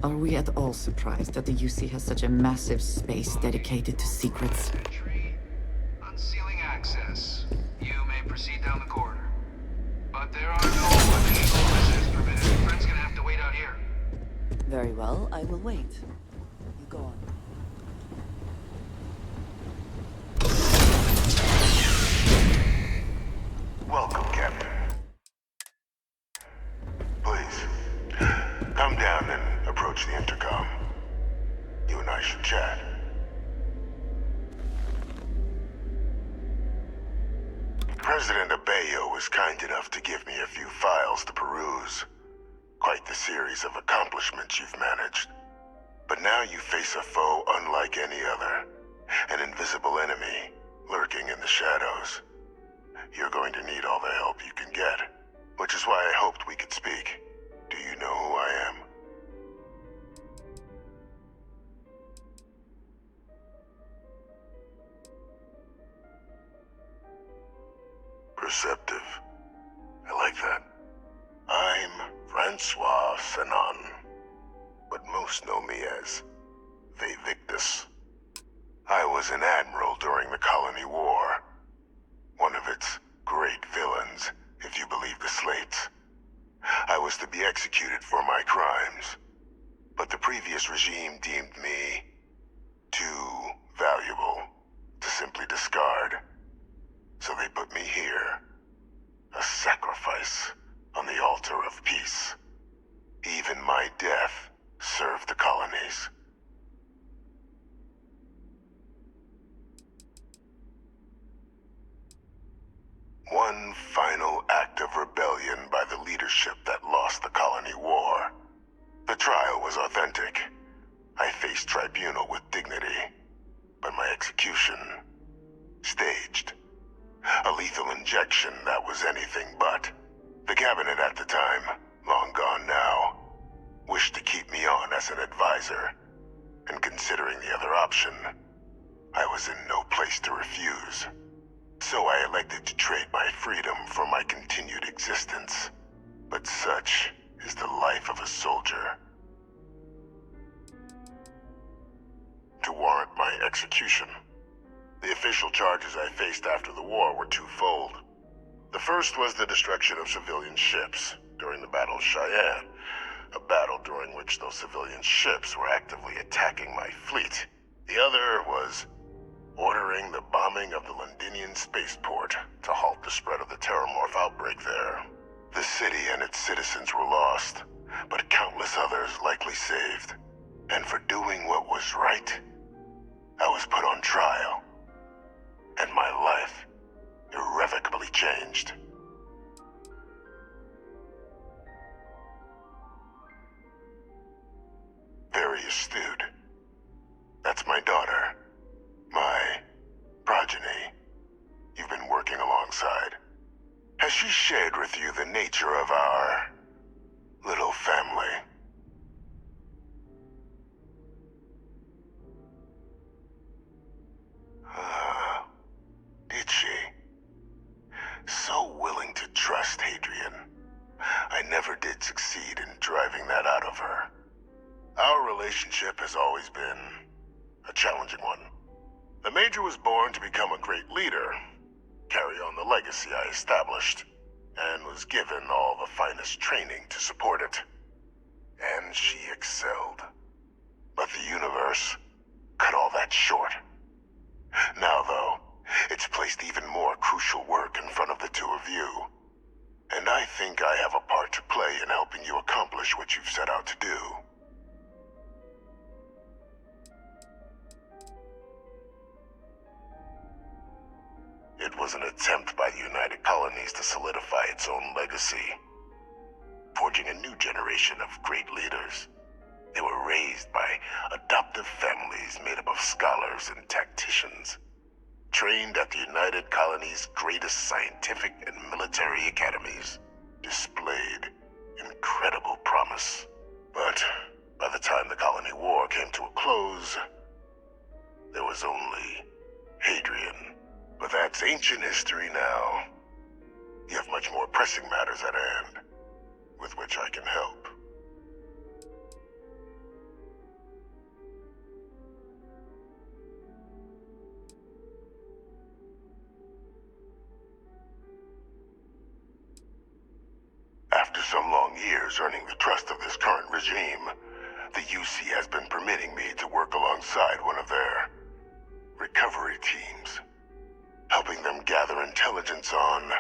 Are we at all surprised that the UC has such a massive space dedicated to secrets? Entry, unsealing access. You may proceed down the corridor. But there are no additional visitors permitted. Your friend's gonna have to wait out here. Very well, I will wait. You go on. Welcome, Captain. Please, come down and approach the intercom. You and I should chat. President Abeyo was kind enough to give me a few files to peruse. Quite the series of accomplishments you've managed. But now you face a foe unlike any other. An invisible enemy, lurking in the shadows. You're going to need all the help you can get, which is why I hoped we could speak. Do you know who I am? Perceptive. I like that. I'm Francois Sanon, but most know me as the Victis. I was an admiral during the Colony War. One of its great villains, if you believe the slates. I was to be executed for my crimes, but the previous regime deemed me too valuable to simply discard. So they put me here, a sacrifice on the altar of peace. Even my death served the colonies. One final act of rebellion by the leadership that lost the Colony War. The trial was authentic. I faced tribunal with dignity, but my execution, staged. A lethal injection that was anything but. The cabinet at the time, long gone now, wished to keep me on as an advisor, and considering the other option, I was in no place to refuse. So I elected to trade my freedom for my continued existence. But such is the life of a soldier. To warrant my execution, the official charges I faced after the war were twofold. The first was the destruction of civilian ships during the Battle of Cheyenne, a battle during which those civilian ships were actively attacking my fleet. The other was ordering the bombing of the Londinian spaceport to halt the spread of the Terramorph outbreak there. The city and its citizens were lost, but countless others likely saved. And for doing what was right, I was put on trial. And my life irrevocably changed. Very astute. That's my daughter. My progeny. You've been working alongside. Has she shared with you the nature of our little family? Did she? So willing to trust Hadrian. I never did succeed in driving that out of her. Our relationship has always been a challenging one. The Major was born to become a great leader, carry on the legacy I established, and was given all the finest training to support it. And she excelled. But the universe cut all that short. Now, though, it's placed even more crucial work in front of the two of you. And I think I have a part to play in helping you accomplish what you've set out to do. It was an attempt by the United Colonies to solidify its own legacy. forging a new generation of great leaders. They were raised by adoptive families made up of scholars and tacticians, trained at the United Colony's greatest scientific and military academies, displayed incredible promise. But by the time the Colony War came to a close, there was only Hadrian. But that's ancient history now. You have much more pressing matters at hand, with which I can help. After some long years earning the trust of this current regime, the UC has been permitting me to work alongside one of their recovery teams, helping them gather intelligence on,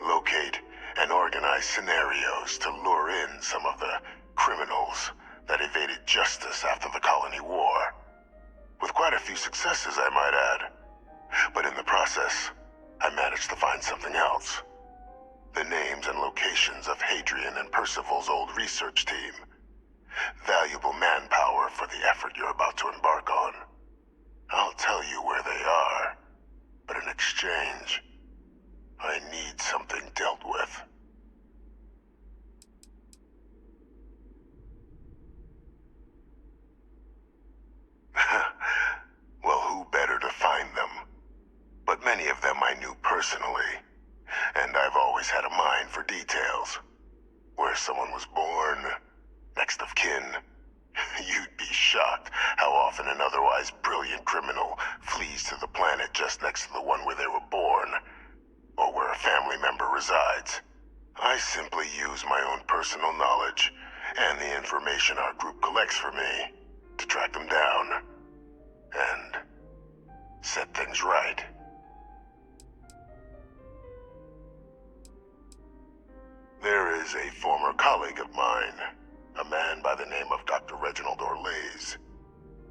locate, and organize scenarios to lure in some of the criminals that evaded justice after the Colony War. With quite a few successes, I might add. But in the process, I managed to find something else. The names and locations of Hadrian and Percival's old research team. Valuable manpower for the effort you're about to embark on. I'll tell you where they are, but in exchange, I need something dealt with. Well, who better to find them? But many of them I knew personally, and I've always had a mind for details. Where someone was born, next of kin. You'd be shocked how often an otherwise brilliant criminal flees to the planet just next to the one where they were born, or where a family member resides. I simply use my own personal knowledge and the information our group collects for me to track them down and set things right. There is a former colleague of mine, a man by the name of Dr. Reginald Orlaise.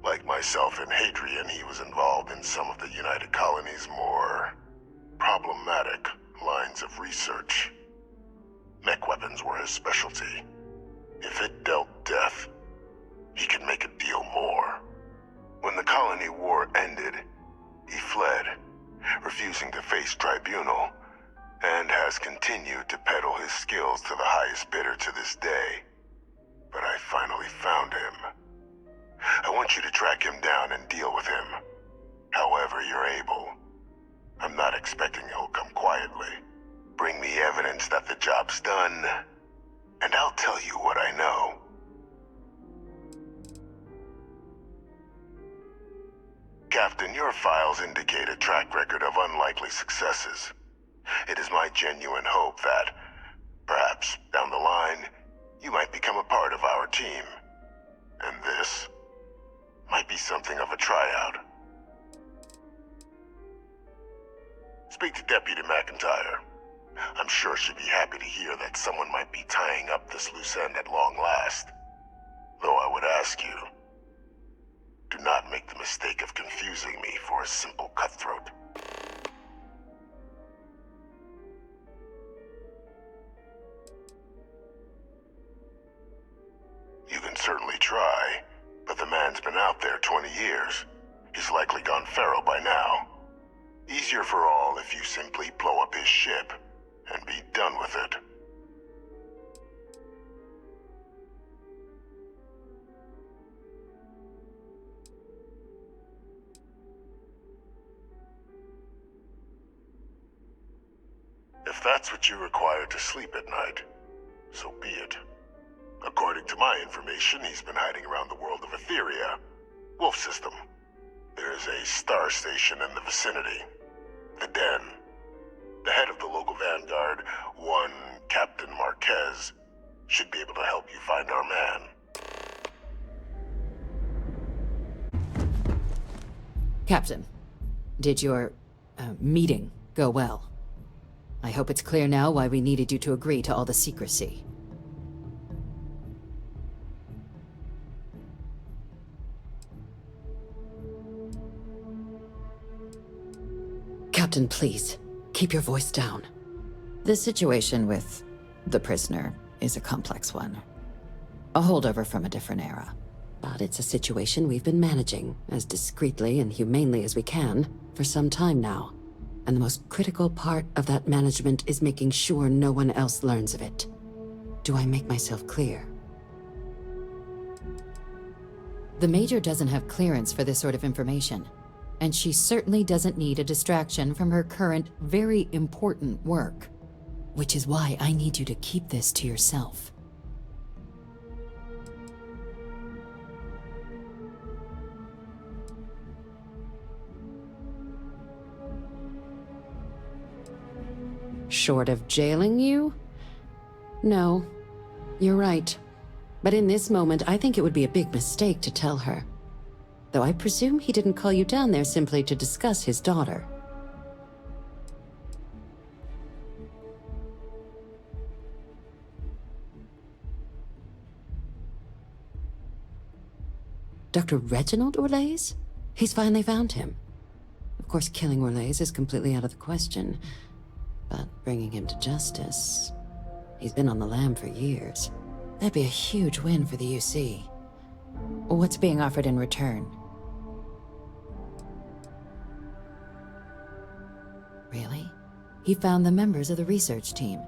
Like myself and Hadrian, he was involved in some of the United Colony's more problematic lines of research. Mech weapons were his specialty. If it dealt death, he could make a deal more. When the Colony War ended, he fled, refusing to face tribunal, and has continued to peddle his skills to the highest bidder to this day. But I finally found him. I want you to track him down and deal with him, however you're able. I'm not expecting he'll come quietly. Bring me evidence that the job's done, and I'll tell you what I know. Captain, your files indicate a track record of unlikely successes. It is my genuine hope that, perhaps down the line, you might become a part of our team. And this might be something of a tryout. Speak to Deputy McIntyre. I'm sure she'd be happy to hear that someone might be tying up this loose end at long last. Though I would ask you, do not make the mistake of confusing me for a simple cutthroat. You can certainly try, but the man's been out there 20 years. He's likely gone feral by now. Easier for all if you simply blow up his ship and be done with it. If that's what you require to sleep at night, so be it. According to my information, he's been hiding around the world of Etheria, Wolf System. There's a star station in the vicinity, the Den. The head of the local vanguard, one Captain Marquez, should be able to help you find our man. Captain, did your meeting go well? I hope it's clear now why we needed you to agree to all the secrecy. Captain, please, keep your voice down. The situation with the prisoner is a complex one. A holdover from a different era. But it's a situation we've been managing, as discreetly and humanely as we can, for some time now. And the most critical part of that management is making sure no one else learns of it. Do I make myself clear? The Major doesn't have clearance for this sort of information, and she certainly doesn't need a distraction from her current, very important work. Which is why I need you to keep this to yourself. Short of jailing you? No, you're right. But in this moment, I think it would be a big mistake to tell her. Though I presume he didn't call you down there simply to discuss his daughter. Dr. Reginald Orlaise? He's finally found him. Of course, killing Orlaise is completely out of the question. But bringing him to justice... He's been on the lam for years. That'd be a huge win for the UC. What's being offered in return? Really? He found the members of the research team.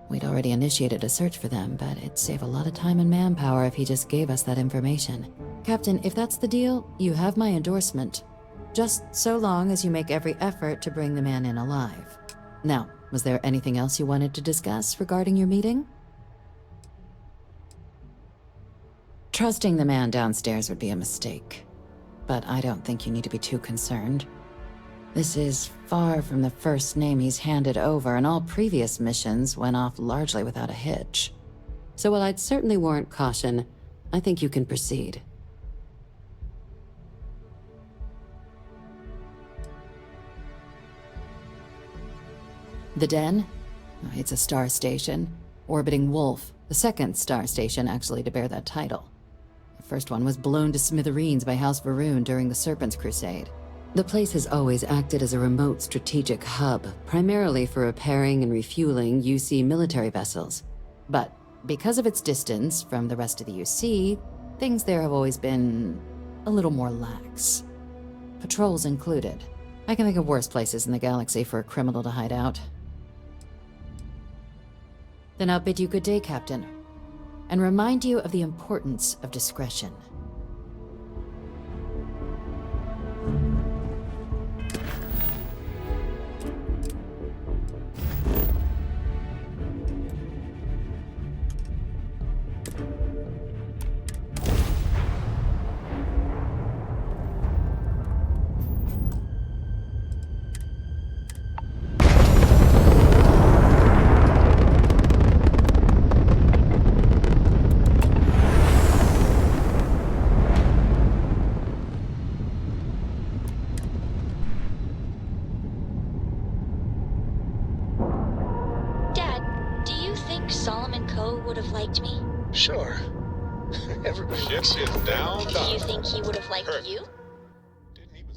We'd already initiated a search for them, but it'd save a lot of time and manpower if he just gave us that information. Captain, if that's the deal, you have my endorsement. Just so long as you make every effort to bring the man in alive. Now, was there anything else you wanted to discuss regarding your meeting? Trusting the man downstairs would be a mistake, but I don't think you need to be too concerned. This is far from the first name he's handed over, and all previous missions went off largely without a hitch. So while I'd certainly warrant caution, I think you can proceed. The Den? It's a star station, orbiting Wolf, the second star station actually to bear that title. The first one was blown to smithereens by House Varun during the Serpent's Crusade. The place has always acted as a remote strategic hub, primarily for repairing and refueling UC military vessels. But because of its distance from the rest of the UC, things there have always been a little more lax. Patrols included. I can think of worse places in the galaxy for a criminal to hide out. Then I'll bid you good day, Captain, and remind you of the importance of discretion. Sure. Everybody. Shit is down. Do you think he would have liked you? Didn't even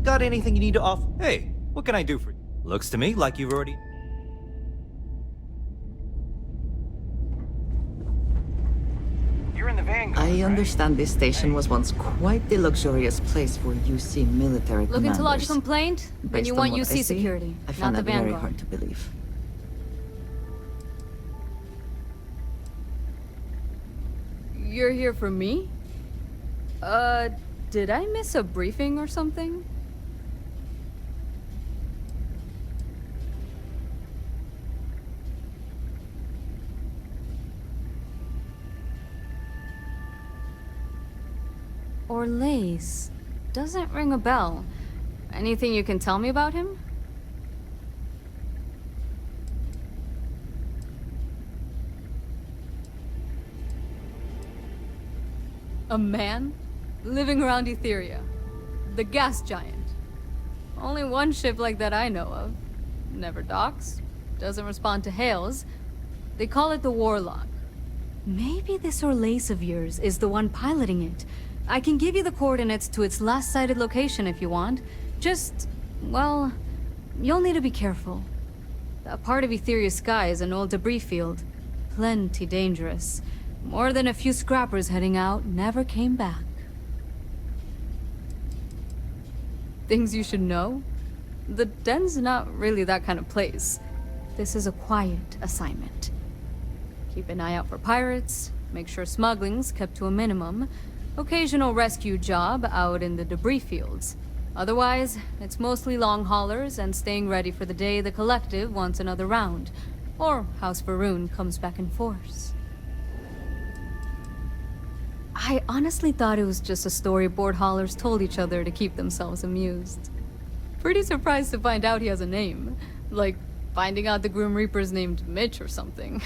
Got anything you need to offer? Hey, what can I do for you? Looks to me like you've already... You're in the Vanguard, I understand this station was once quite the luxurious place for UC military commanders. Looking to lodge a complaint? Then Based you on want what I UC see, security, I not find the that very Vanguard. hard to believe. You're here for me? Did I miss a briefing or something? Orlaise. Doesn't ring a bell. Anything you can tell me about him? A man? Living around Etheria. The gas giant. Only one ship like that I know of. Never docks. Doesn't respond to hails. They call it the Warlock. Maybe this Orlaise of yours is the one piloting it. I can give you the coordinates to its last sighted location if you want. Just, well, you'll need to be careful. That part of Etheria's sky is an old debris field. Plenty dangerous. More than a few scrappers heading out never came back. Things you should know? The den's not really that kind of place. This is a quiet assignment. Keep an eye out for pirates, make sure smuggling's kept to a minimum, occasional rescue job out in the debris fields. Otherwise, it's mostly long haulers and staying ready for the day the Collective wants another round, or House Varun comes back in force. I honestly thought it was just a storyboard haulers told each other to keep themselves amused. Pretty surprised to find out he has a name. Like, finding out the Grim Reaper's named Mitch or something.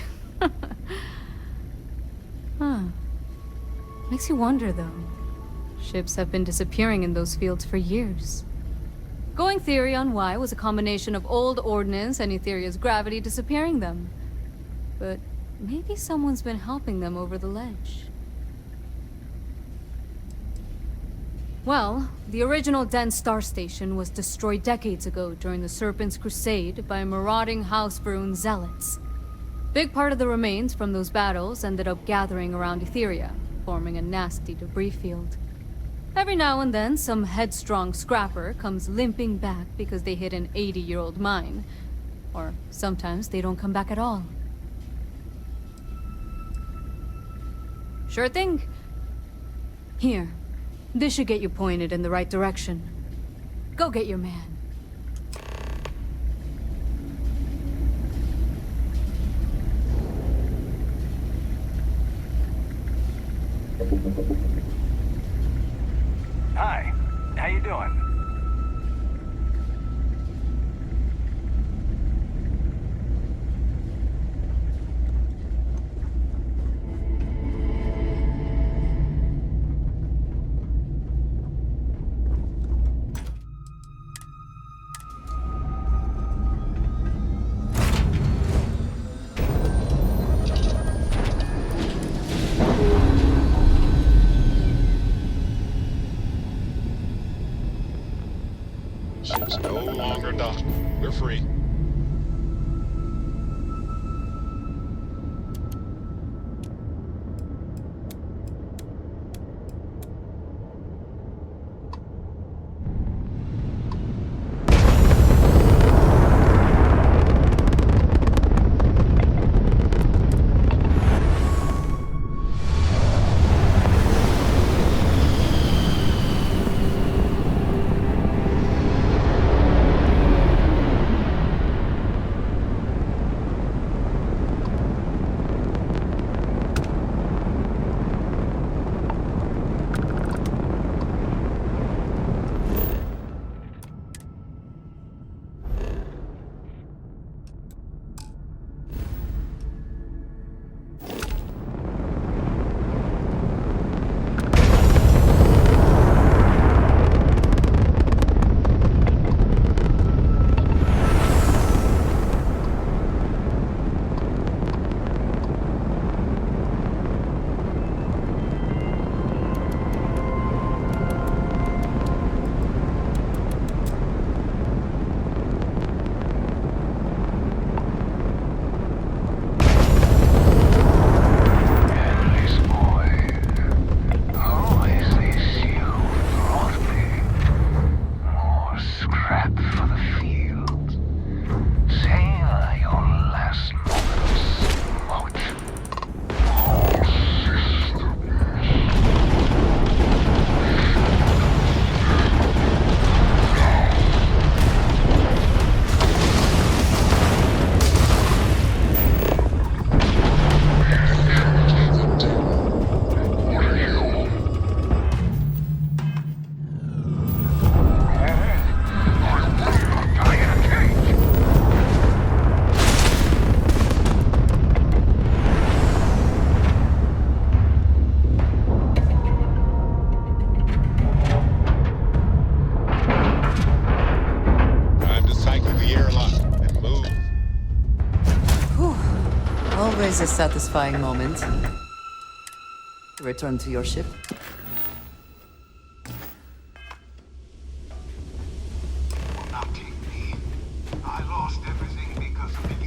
Huh. Makes you wonder, though. Ships have been disappearing in those fields for years. Going theory on why was a combination of old ordnance and Etheria's gravity disappearing them. But maybe someone's been helping them over the ledge. Well, the original Den Star Station was destroyed decades ago during the Serpent's Crusade by marauding House Varun zealots. Big part of the remains from those battles ended up gathering around Etheria, forming a nasty debris field. Every now and then, some headstrong scrapper comes limping back because they hit an 80-year-old mine. Or sometimes they don't come back at all. Sure thing. Here. This should get you pointed in the right direction. Go get your man. Hi, how you doing? Ship's no longer docked. We're free. Always a satisfying moment. Return to your ship. Will not take me. I lost everything because of the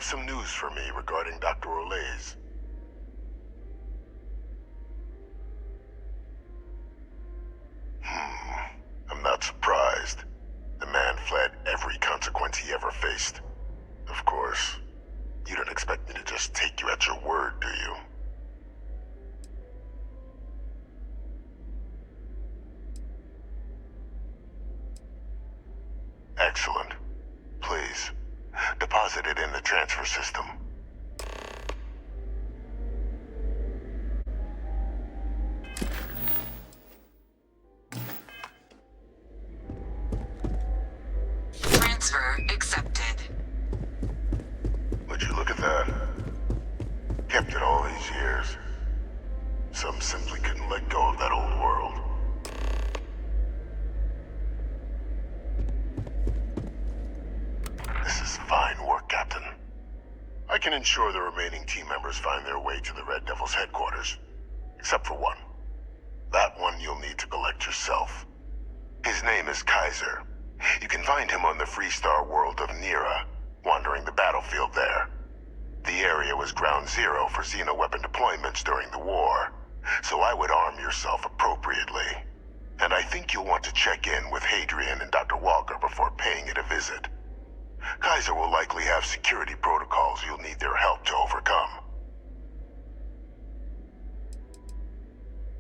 have some news for me regarding Dr. Olays. I'm not surprised. The man fled every consequence he ever faced. Of course, you don't expect me to just take you at your word, do you? Excellent. Please, deposit it in the transfer system. Transfer accepted. Would you look at that? Kept it all these years. Some simply couldn't let go of that old world. This is fine work, Captain. I can ensure the remaining team members find their way to the Red Devil's headquarters. Except for one. That one you'll need to collect yourself. His name is Kaiser. You can find him on the Freestar world of Nira, wandering the battlefield there. The area was ground zero for xeno-weapon deployments during the war, so I would arm yourself appropriately. And I think you'll want to check in with Hadrian and Dr. Walker before paying it a visit. Kaiser will likely have security protocols you'll need their help to overcome.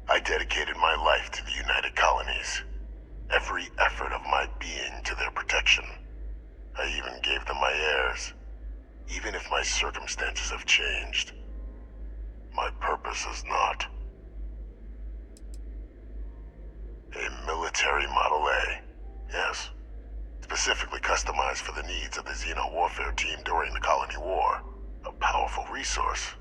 I dedicated my life to the United Colonies. Every effort of my being to their protection. I even gave them my heirs. Even if my circumstances have changed, my purpose has not. A military Model A, yes. Specifically customized for the needs of the Xeno Warfare team during the Colony War. A powerful resource.